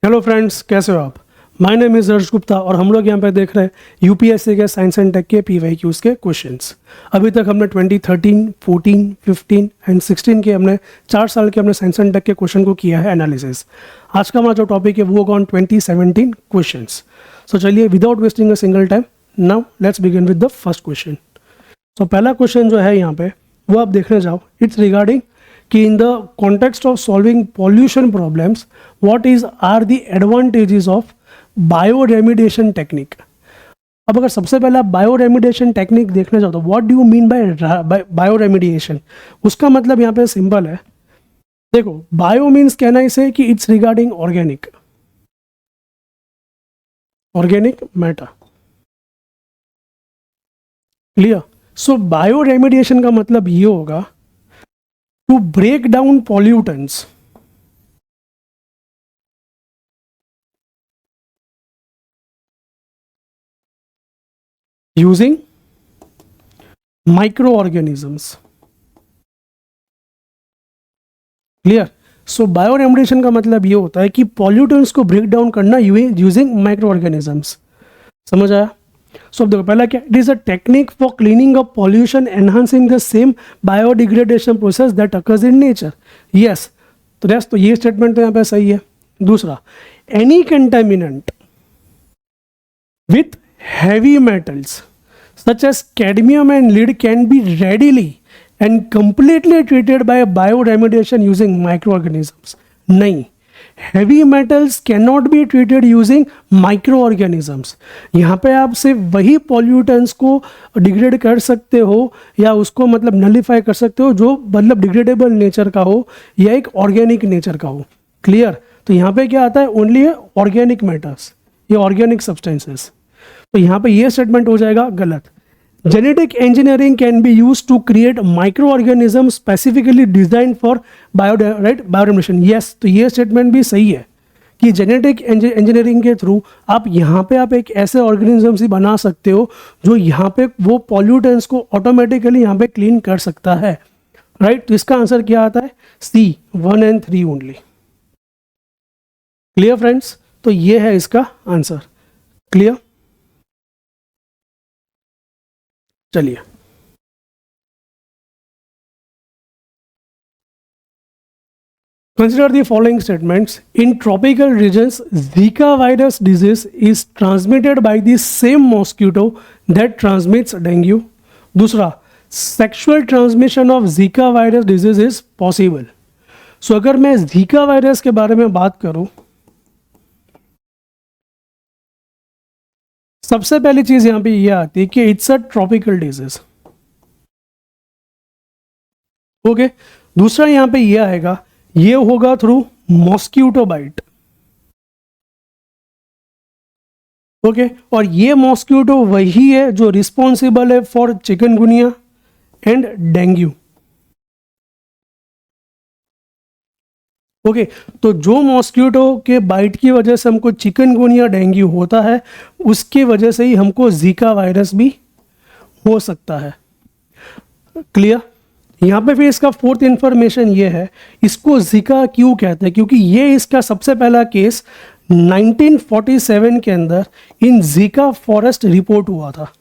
Hello friends, कैसे हो आप। माय नेम इज़ हर्ष गुप्ता और हम लोग यहाँ पे देख रहे हैं यूपीएससी के साइंस एंड टेक के पीवाईक्यूज़ के क्वेश्चंस। अभी तक हमने 2013, 14, 15 एंड 16 के हमने 4 साल के हमने साइंस एंड टेक के क्वेश्चन को किया है एनालिसिस। आज का हमारा जो टॉपिक है वो होगा ऑन 2017 क्वेश्चंस। सो चलिए without wasting a single time now let's begin with the first question. तो पहला क्वेश्चन जो है यहाँ पे वो आप देखने जाओ, इट्स रिगार्डिंग कि in the context of solving pollution problems what is are the advantages of bioremediation technique. अब अगर सबसे पहले आप बायो रेमिडिएशन टेक्निक देखने जाओ तो what do you mean bye bio remediation, उसका मतलब यहाँ पे सिंपल है। देखो, बायो मीन्स कहना इसे कि it's regarding organic matter. Clear. So bioremediation का मतलब ये होगा to break down pollutants using microorganisms. Clear. So bioremediation का मतलब ये होता है कि पॉल्यूटेंट्स को ब्रेक डाउन करना यूजिंग माइक्रो ऑर्गेनिजम्स। समझ आया। सो अब देखो पहला क्या, it is a technique for cleaning up pollution enhancing the same biodegradation process that occurs in nature. Yes, तो ये स्टेटमेंट तो यहाँ पे सही है। दूसरा, any contaminant with heavy metals such as cadmium and lead can be readily and completely treated by bioremediation using microorganisms. नहीं, heavy metals cannot be treated using microorganisms. यहाँ पे आप सिर्फ वही pollutants को डिग्रेड कर सकते हो या उसको मतलब नलीफाई कर सकते हो जो मतलब डिग्रेडेबल नेचर का हो या एक ऑर्गेनिक नेचर का हो। क्लियर। तो यहाँ पे क्या आता है, ओनली ऑर्गेनिक मैटर्स, ये ऑर्गेनिक सब्सटेंसेस। तो यहाँ पे ये स्टेटमेंट हो जाएगा गलत। Genetic engineering can be use to create microorganism specifically design for bioremediation. Yes, तो ये स्टेटमेंट भी सही है कि जेनेटिक इंजीनियरिंग के थ्रू आप यहाँ पे आप एक ऐसे ऑर्गेनिज्म ही बना सकते हो जो यहाँ पे वो पॉल्यूटेंट्स को ऑटोमेटिकली यहाँ पे क्लीन कर सकता है। राइट। तो इसका आंसर क्या आता है, सी 1 and 3 ओनली। क्लियर फ्रेंड्स, तो ये है इसका आंसर। क्लियर। चलिए, consider the following statements. In tropical regions, Zika virus disease is transmitted by the same mosquito that transmits dengue. दूसरा, sexual transmission of Zika virus disease is possible. So अगर मैं Zika virus के बारे में बात करूं, सबसे पहली चीज यहां पे ये आती है कि it's a tropical disease. Okay. दूसरा यहां पे ये आएगा, ये होगा थ्रू मॉस्क्यूटो बाइट। ओके। और ये मॉस्क्यूटो वही है जो रिस्पॉन्सिबल है for chikungunya and dengue. Okay. तो जो मॉस्क्यूटो के बाइट की वजह से हमको चिकनगुनिया डेंगू होता है, उसकी वजह से ही हमको जीका वायरस भी हो सकता है। क्लियर। यहाँ पे फिर इसका फोर्थ इंफॉर्मेशन ये है, इसको जीका क्यों कहते हैं, क्योंकि ये इसका सबसे पहला केस 1947 के अंदर इन जीका फॉरेस्ट रिपोर्ट हुआ था।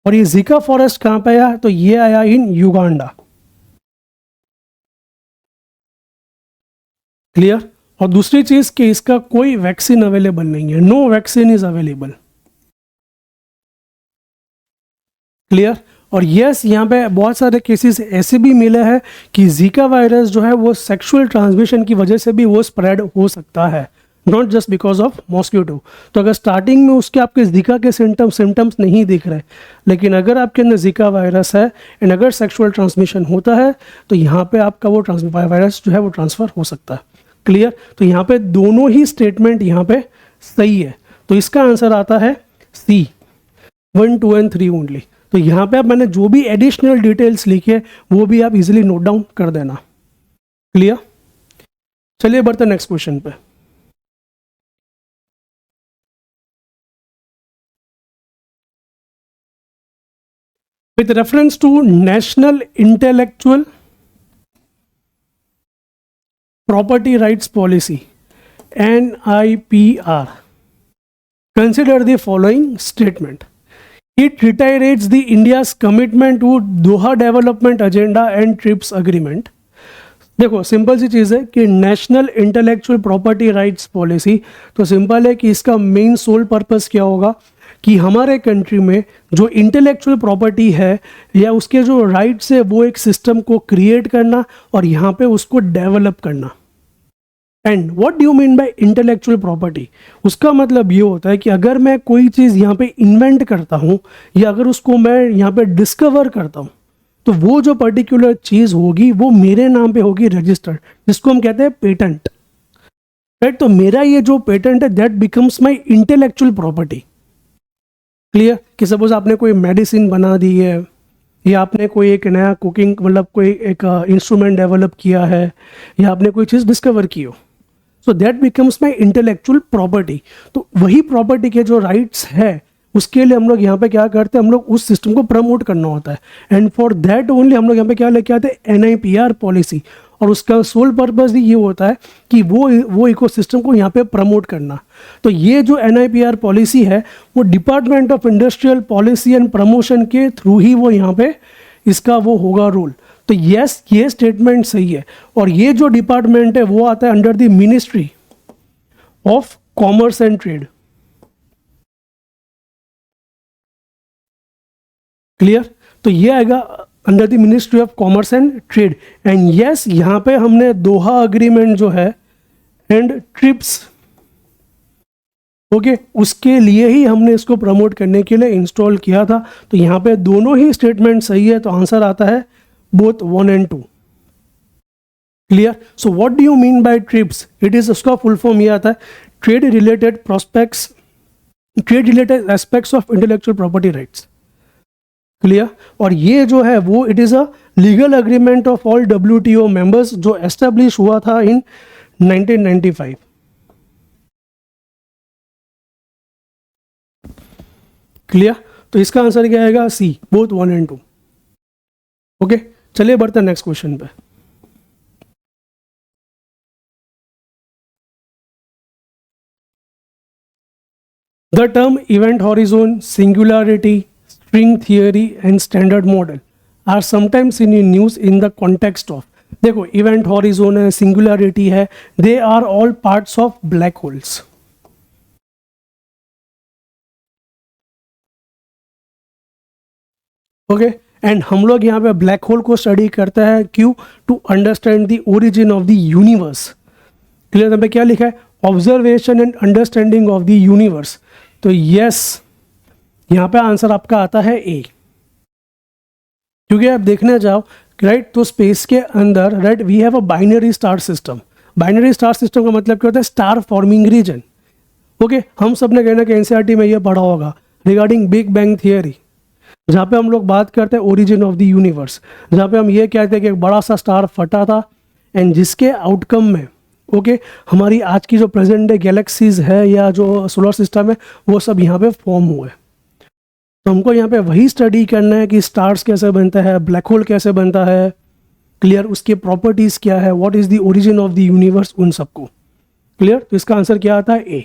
और ये जीका फॉरेस्ट कहाँ पे आया, तो ये आया इन युगांडा। क्लियर। और दूसरी चीज कि इसका कोई वैक्सीन अवेलेबल नहीं है, no vaccine is available. Clear. और यस, यहाँ पे बहुत सारे केसेस ऐसे भी मिले हैं कि जीका वायरस जो है वो सेक्सुअल ट्रांसमिशन की वजह से भी वो स्प्रेड हो सकता है, not just because of mosquito. तो अगर स्टार्टिंग में उसके आपके जीका के सिम्टम्स नहीं दिख रहे, लेकिन अगर आपके अंदर जीका वायरस है एंड अगर सेक्सुअल ट्रांसमिशन होता है तो यहाँ पे आपका वो वायरस जो है वो ट्रांसफर हो सकता है। क्लियर। तो यहाँ पे दोनों ही स्टेटमेंट यहाँ पे सही है। तो इसका आंसर आता है सी 1, 2 and 3 ओनली। तो यहाँ पे आप मैंने जो भी एडिशनल डिटेल्स लिखे वो भी आप इजीली नोट डाउन कर देना। क्लियर। चलिए बढ़ते नेक्स्ट क्वेश्चन पे। With reference to National Intellectual property rights policy NIPR consider the following statement. It reiterates the India's commitment to Doha Development Agenda and TRIPS Agreement. देखो simple सी चीज़ है कि national intellectual property rights policy, तो simple है कि इसका main soul purpose क्या होगा कि हमारे कंट्री में जो इंटेलेक्चुअल प्रॉपर्टी है या उसके जो राइट्स है वो एक सिस्टम को क्रिएट करना और यहाँ पे उसको डेवलप करना. And what do you mean bye intellectual property? उसका मतलब ये होता है कि अगर मैं कोई चीज़ यहाँ पे इन्वेंट करता हूँ या अगर उसको मैं यहाँ पे डिस्कवर करता हूँ तो वो जो पर्टिकुलर चीज़ होगी वो मेरे नाम पे होगी रजिस्टर्ड, जिसको हम कहते हैं पेटेंट, राइट. तो मेरा ये जो पेटेंट है that becomes my intellectual property. Clear? कि सपोज आपने कोई मेडिसिन बना दी है या आपने कोई एक नया कुकिंग मतलब कोई एक इंस्ट्रूमेंट डेवलप किया है या आपने कोई चीज़ डिस्कवर की हो, so that becomes my intellectual property. तो वही प्रॉपर्टी के जो राइट्स है उसके लिए हम लोग यहाँ पे क्या करते हैं, हम लोग उस सिस्टम को प्रमोट करना होता है. एंड फॉर दैट ओनली हम लोग यहाँ पे क्या लेके आते हैं, NIPR पॉलिसी. और उसका सोल पर्पस ही ये होता है कि वो इकोसिस्टम को यहाँ पे प्रमोट करना. तो ये जो NIPR पॉलिसी है वो department of industrial policy and promotion के थ्रू ही वो यहाँ पे इसका वो होगा रोल. तो यस, ये स्टेटमेंट सही है. और ये जो डिपार्टमेंट है वो आता है under the ministry of commerce and trade. Clear? तो ये आएगा under the ministry of commerce and trade. And yes, यहाँ पे हमने दोहा अग्रीमेंट जो है एंड ट्रिप्स, ओके, उसके लिए ही हमने इसको प्रमोट करने के लिए इंस्टॉल किया था. तो यहाँ पे दोनों ही स्टेटमेंट सही है. तो आंसर आता है both 1 and 2. Clear? So what do you mean bye trips? It is, उसका फुल फॉर्म ये आता है trade related prospects, trade related aspects of intellectual property rights. Clear? और ये जो है वो it is a legal agreement of all WTO members जो एस्टेब्लिश हुआ था इन 1995. क्लियर? तो इसका आंसर क्या आएगा? सी, बोथ 1 and 2. ओके, चलिए बढ़ते हैं नेक्स्ट क्वेश्चन पे. The term event horizon, singularity, string theory and standard model are sometimes in news in the context of, देखो इवेंट हॉरिजोन है, सिंगुलरिटी है, they are all parts of black holes. Okay, and हम लोग यहाँ पे black hole को study करते हैं क्यों? To understand the origin of the universe. Clear? यहाँ पे क्या लिखा है? Observation and understanding of the universe. तो यस, यहाँ पे आंसर आपका आता है ए. क्योंकि आप देखने जाओ, राइट, तो स्पेस के अंदर, right, we have a binary star system. Binary star system का मतलब क्या होता है? Star forming reason. ओके, हम सब ने कहना कि NCERT में ये पढ़ा होगा रिगार्डिंग बिग बैंग थियरी, जहाँ पे हम लोग बात करते हैं ओरिजिन ऑफ द यूनिवर्स, जहाँ पे हम ये कहते हैं कि एक बड़ा सा स्टार फटा था एंड जिसके आउटकम में, ओके, हमारी आज की जो प्रेजेंट डे गैलेक्सीज है या जो सोलर सिस्टम है वो सब यहाँ पे फॉर्म हुए. तो हमको यहाँ पे वही स्टडी करना है कि स्टार्स कैसे बनता है, ब्लैक होल कैसे बनता है, क्लियर, उसके प्रॉपर्टीज़ क्या है, what is the origin of the universe, उन सबको. क्लियर? तो इसका आंसर क्या आता है? ए.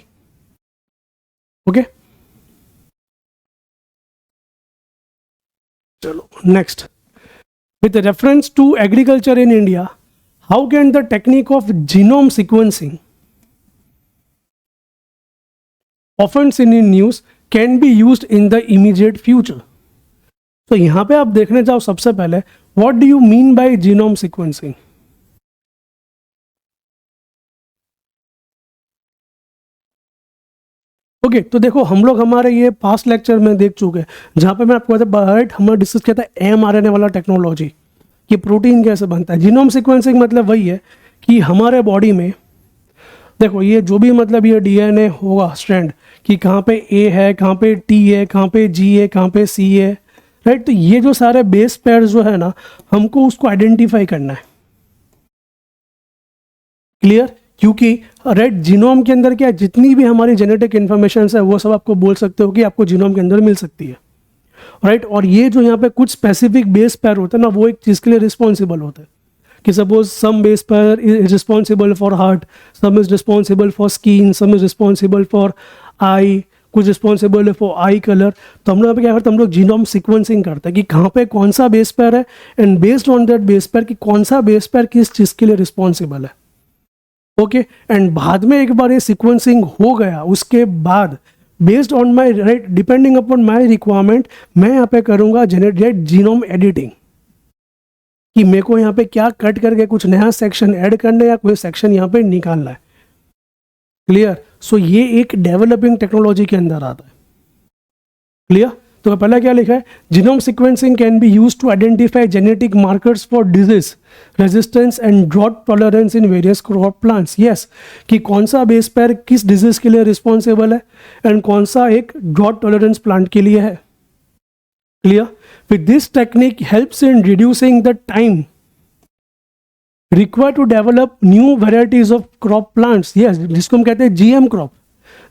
ओके, चलो next. With reference to agriculture in India, how can the technique of genome sequencing often seen in news can be used in the immediate future. तो यहाँ पे आप देखने जाओ, सबसे पहले what do you mean by genome sequencing? Okay, तो देखो हम लोग हमारे ये पास्ट लेक्चर में देख चुके हैं, जहाँ पे मैं आपको राइट हमने डिस्कस किया था mRNA वाला टेक्नोलॉजी कि प्रोटीन कैसे बनता है. जीनोम सिक्वेंसिंग मतलब वही है कि हमारे बॉडी में देखो ये जो भी मतलब ये DNA होगा स्ट्रैंड कि कहाँ पे A है, कहाँ पे T है, कहाँ पे G है, कहाँ पे C है, राइट. तो ये जो सारे बेस पेयर जो है ना, हमको उसको आइडेंटिफाई करना है. क्लियर? क्योंकि राइट जीनोम के अंदर क्या जितनी भी हमारी जेनेटिक इन्फॉर्मेशन है वो सब आपको बोल सकते हो कि आपको जीनोम के अंदर मिल सकती है, राइट. और ये जो यहाँ पे कुछ स्पेसिफिक बेस पेयर होते हैं ना, वो एक चीज़ के लिए रिस्पॉन्सिबल होते हैं. कि suppose some base pair is responsible for heart, some is responsible for skin, some is responsible for eye, कुछ रिस्पॉन्सिबल है फॉर आई कलर। तो हम लोग यहाँ पे क्या करते हैं, हम लोग जीनोम सीक्वेंसिंग करते हैं कि कहाँ पे कौन सा बेस पेयर है, and based on that base pair कि कौन सा बेस पेयर किस चीज़ के लिए रिस्पॉन्सिबल है। ओके, एंड बाद में एक बार ये सीक्वेंसिंग हो गया, उसके बाद based on my right, depending upon my requirement, मैं यहाँ पे करूँगा जनरेट जीनोम एडिटिंग, कि मेरे को यहाँ पे क्या कट करके कुछ नया सेक्शन ऐड करना है या कोई सेक्शन यहाँ पे निकालना है। क्लियर? सो ये एक डेवलपिंग टेक्नोलॉजी के अंदर आता है। क्लियर? तो पहला क्या लिखा है, genome sequencing can be use to identify genetic markers for disease resistance and drought tolerance in various crop plants. Yes, कि कौन सा बेस पेयर किस डिजीज के लिए रिस्पॉन्सिबल है एंड कौन सा एक ड्रॉट टॉलरेंस प्लांट के लिए है। Clear? With this technique helps in reducing the time require to develop new varieties of crop plants. Yes, जिसको हम कहते हैं जीएम क्रॉप।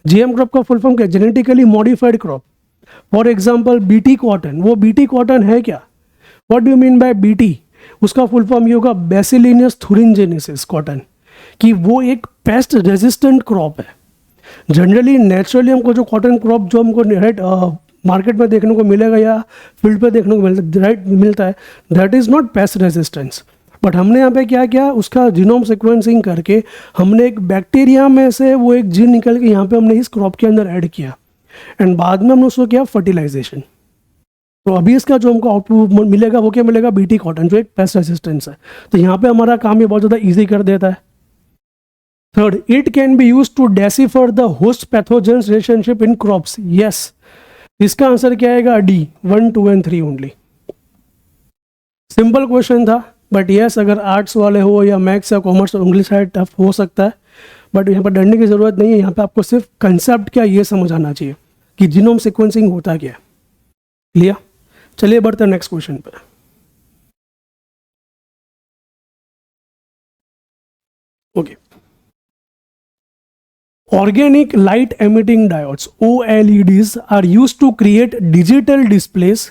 जीएम क्रॉप का फुल फॉर्म क्या है, genetically modified crop. For example BT cotton, वो BT cotton है क्या, what do you mean by BT, उसका फुल फॉर्म ये होगा बेसिलियस थुरिंजेनेसिस कॉटन, कि वो एक पेस्ट रेजिस्टेंट क्रॉप है। जनरली नेचुरली हमको जो कॉटन क्रॉप जो हमको राइट मार्केट में देखने को मिलेगा या फील्ड पे देखने को मिलता है, that is not paste resistance. But हमने यहाँ पे क्या किया, उसका जीनोम सीक्वेंसिंग करके हमने एक बैक्टीरिया में से वो एक जीन निकल के यहाँ पे हमने इस क्रॉप के अंदर ऐड किया, एंड बाद में हमने उसको किया फर्टिलाइजेशन। तो अभी इसका जो हमको आउटपुट मिलेगा वो क्या मिलेगा, बीटी कॉटन, जो एक पेस्ट रेजिस्टेंस है। तो यहाँ पे हमारा काम ये बहुत ज़्यादा ईजी कर देता है। Third, it can be use to decipher the host pathogens relationship in crops. Yes, इसका आंसर क्या आएगा, D 1, 2 and 3 only. Simple question था, बट यस अगर आर्ट्स वाले हो या मैथ्स या कॉमर्स और इंग्लिश साइड टफ हो सकता है, बट यहाँ पर डरने की ज़रूरत नहीं है। यहाँ पे आपको सिर्फ कंसेप्ट क्या ये समझ आना चाहिए कि जीनोम सीक्वेंसिंग होता क्या है। क्लियर? चलिए बढ़ते हैं नेक्स्ट क्वेश्चन पे। Okay, organic light emitting diodes OLEDs are used to create digital displays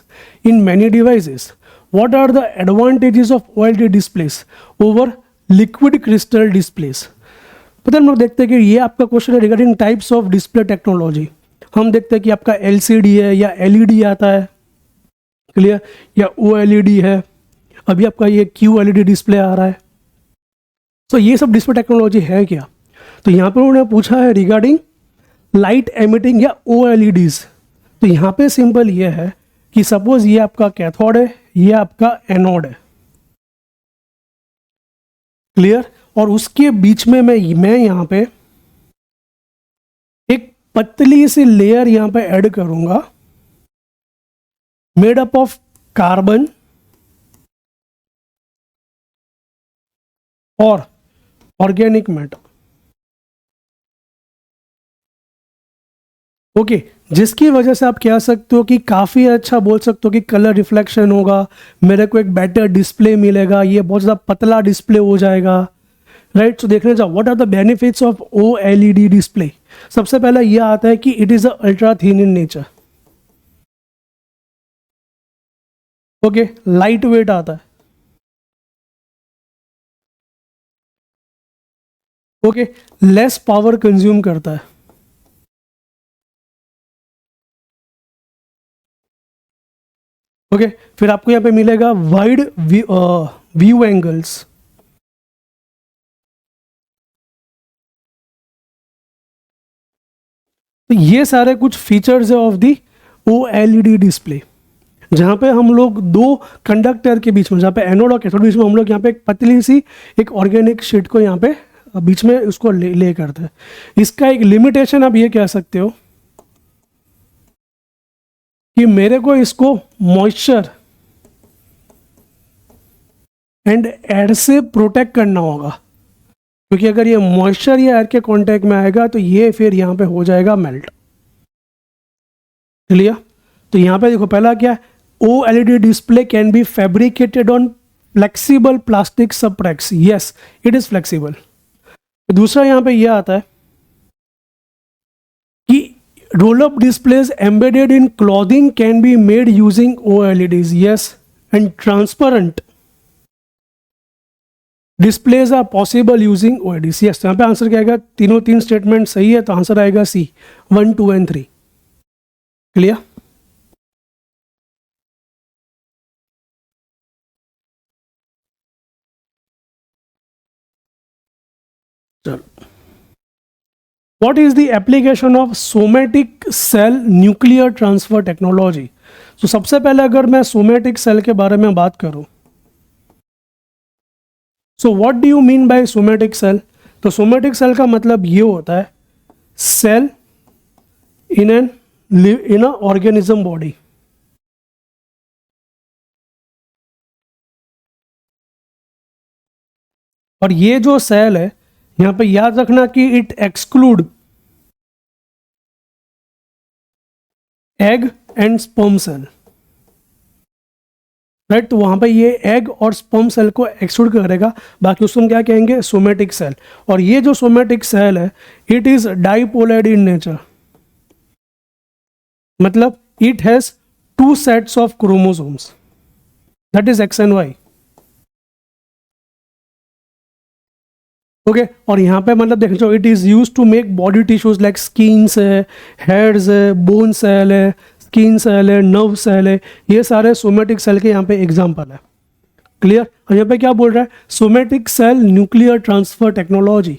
in many devices. What are the advantages of OLED displays over liquid crystal displays? पता हम लोग देखते हैं कि ये आपका क्वेश्चन है regarding types of display technology. हम देखते हैं कि आपका LCD है या LED आता है, क्लियर, या OLED है, अभी आपका ये QLED डिस्प्ले आ रहा है। तो ये सब डिस्प्ले टेक्नोलॉजी है क्या, तो यहाँ पर उन्होंने पूछा है रिगार्डिंग लाइट एमिटिंग या OLEDs। तो यहाँ पे सिंपल ये है कि सपोज ये आपका कैथोड है, ये आपका एनोड है, क्लियर, और उसके बीच में मैं यहाँ पे एक पतली सी लेयर यहाँ पे ऐड करूंगा मेड अप ऑफ कार्बन और ऑर्गेनिक मैटर। ओके, जिसकी वजह से आप कह सकते हो कि काफ़ी अच्छा बोल सकते हो कि कलर रिफ्लेक्शन होगा, मेरे को एक बेटर डिस्प्ले मिलेगा, ये बहुत ज़्यादा पतला डिस्प्ले हो जाएगा, राइट। तो देखने जाओ what are the benefits of OLED display. सबसे पहला ये आता है कि it is ultra thin in nature. Okay, light weight आता है। ओके, लेस पावर कंज्यूम करता है। ओके, फिर आपको यहाँ पे मिलेगा वाइड व्यू एंगल्स। तो ये सारे कुछ फीचर्स है ऑफ दी OLED डिस्प्ले, जहाँ पे हम लोग दो कंडक्टर के बीच में, जहाँ पे एनोड और कैथोड बीच में, हम लोग यहाँ पे एक पतली सी एक ऑर्गेनिक शीट को यहाँ पे बीच में उसको ले करते हैं। इसका एक लिमिटेशन आप ये कह सकते हो कि मेरे को इसको मॉइस्चर एंड एयर से प्रोटेक्ट करना होगा, क्योंकि अगर ये मॉइस्चर या एयर के कांटेक्ट में आएगा तो ये फिर यहाँ पे हो जाएगा मेल्ट। क्लियर? तो यहाँ पे देखो पहला क्या है, OLED display can be fabricated on flexible plastic substrates. Yes, it is flexible. दूसरा यहाँ पे ये आता है कि roll-up displays embedded in clothing can be made using OLEDs. Yes, and transparent. Displays are possible using OIDC। Yes, यहाँ पे answer क्या आएगा, तीन स्टेटमेंट सही है तो आंसर आएगा सी, 1, 2 एंड 3। क्लियर? चलो, what is the application of somatic cell nuclear transfer technology? तो सबसे पहले अगर मैं सोमेटिक सेल के बारे में बात करूं, so what do you mean by somatic cell? तो सोमेटिक सेल का मतलब ये होता है cell in a organism body. और ये जो सेल है, यहां पे याद रखना कि it exclude egg and sperm cell, right? तो वहां पे ये एग और स्पर्म सेल को एक्सक्लूड करेगा, बाकी उसको हम क्या कहेंगे, सोमेटिक सेल। और ये जो सोमेटिक सेल है, it is diploid in nature, मतलब it has 2 sets of chromosomes, that is X and Y। Okay, और यहाँ पे मतलब देख लो, it is used to make body tissues like skins है, हेयर्स है, बोन सेल है, स्किन सेल है, नर्व सेल है, ये सारे सोमेटिक सेल के यहाँ पे एग्जाम्पल है। क्लियर? और यहाँ पे क्या बोल रहा है, somatic cell nuclear transfer technology.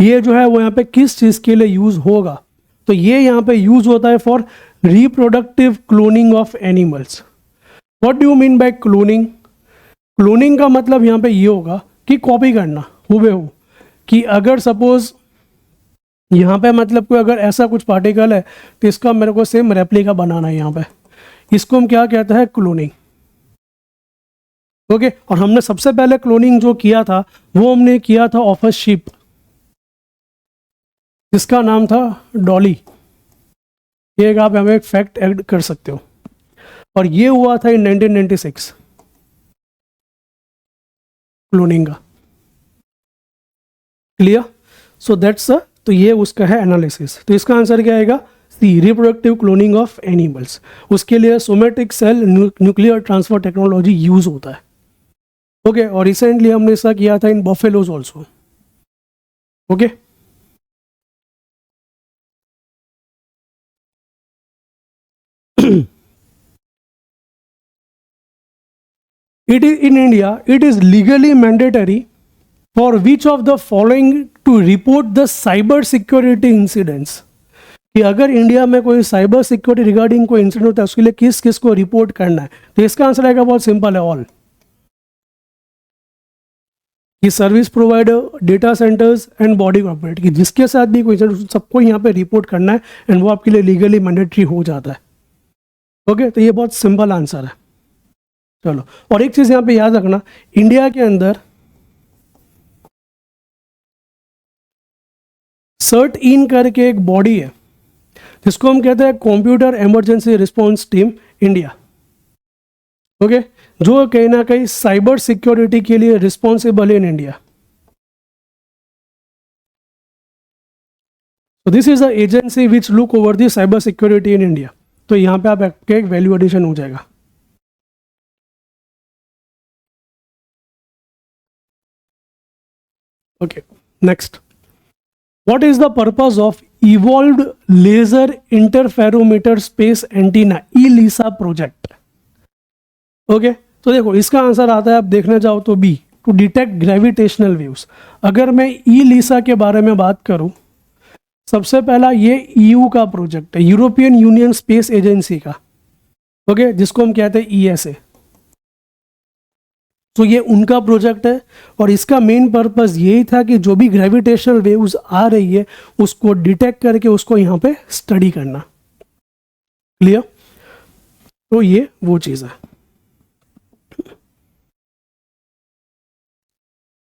ये जो है वो यहाँ पे किस चीज़ के लिए यूज होगा? तो ये यहाँ पे यूज होता है for reproductive cloning of animals. What do you mean bye cloning? Cloning का मतलब यहाँ पे ये होगा कि कॉपी करना हूबहू, कि अगर सपोज यहाँ पे मतलब कोई अगर ऐसा कुछ पार्टिकल है तो इसका मेरे को सेम रेप्लिका बनाना है यहाँ पे, इसको हम क्या कहते हैं, क्लोनिंग। ओके, और हमने सबसे पहले क्लोनिंग जो किया था वो हमने किया था ऑफ अ शीप, जिसका नाम था डॉली। ये आप हमें एक फैक्ट ऐड कर सकते हो, और ये हुआ था इन 1996 क्लोनिंग का। क्लियर? सो दैट्स तो ये उसका है एनालिसिस। तो इसका आंसर क्या आएगा, C, reproductive cloning of animals. उसके लिए somatic cell nuclear transfer technology use होता है। ओके, और रिसेंटली हमने ऐसा किया था in buffaloes also. Okay, it is in India, it is legally mandatory for which of the following to report the cyber security incidents? कि अगर India में कोई साइबर सिक्योरिटी रिगार्डिंग कोई इंसिडेंट होता है उसके लिए किस किस को रिपोर्ट करना है? तो इसका आंसर आएगा, बहुत सिंपल है, ऑल। कि service provider, data centres and body corporate, की जिसके साथ भी कोई इंसिडेंट सबको यहाँ पे रिपोर्ट करना है, एंड वो आपके लिए लीगली मैंडेटरी हो जाता है। ओके, तो ये बहुत सिंपल आंसर है। चलो, और एक चीज यहाँ पे याद रखना, इंडिया के अंदर सर्ट इन करके एक बॉडी है जिसको हम कहते हैं computer emergency response team India. Okay, जो कहीं ना कहीं साइबर सिक्योरिटी के लिए रिस्पॉन्सिबल है in India. So this is the agency which look over the cyber security in India. तो यहाँ पे आपके एक वैल्यू एडिशन हो जाएगा। Okay, next. What is the purpose of Evolved Laser Interferometer Space Antenna ELISA project? Okay, तो देखो इसका आंसर आता है, आप देखने जाओ तो B, to detect gravitational waves. अगर मैं ELISA के बारे में बात करूं, सबसे पहला ये EU का प्रोजेक्ट है, यूरोपियन यूनियन स्पेस एजेंसी का। ओके, जिसको हम कहते हैं ESA। तो ये उनका प्रोजेक्ट है, और इसका मेन पर्पस यही था कि जो भी ग्रेविटेशनल वेव्स आ रही है उसको डिटेक्ट करके उसको यहाँ पे स्टडी करना। क्लियर? तो ये वो चीज़ है।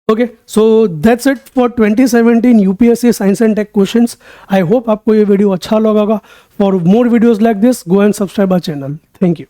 Okay, so that's it for 2017 UPSC science and tech questions. I hope आपको ये वीडियो अच्छा लगा होगा। For more videos like this, go and subscribe our channel. Thank you.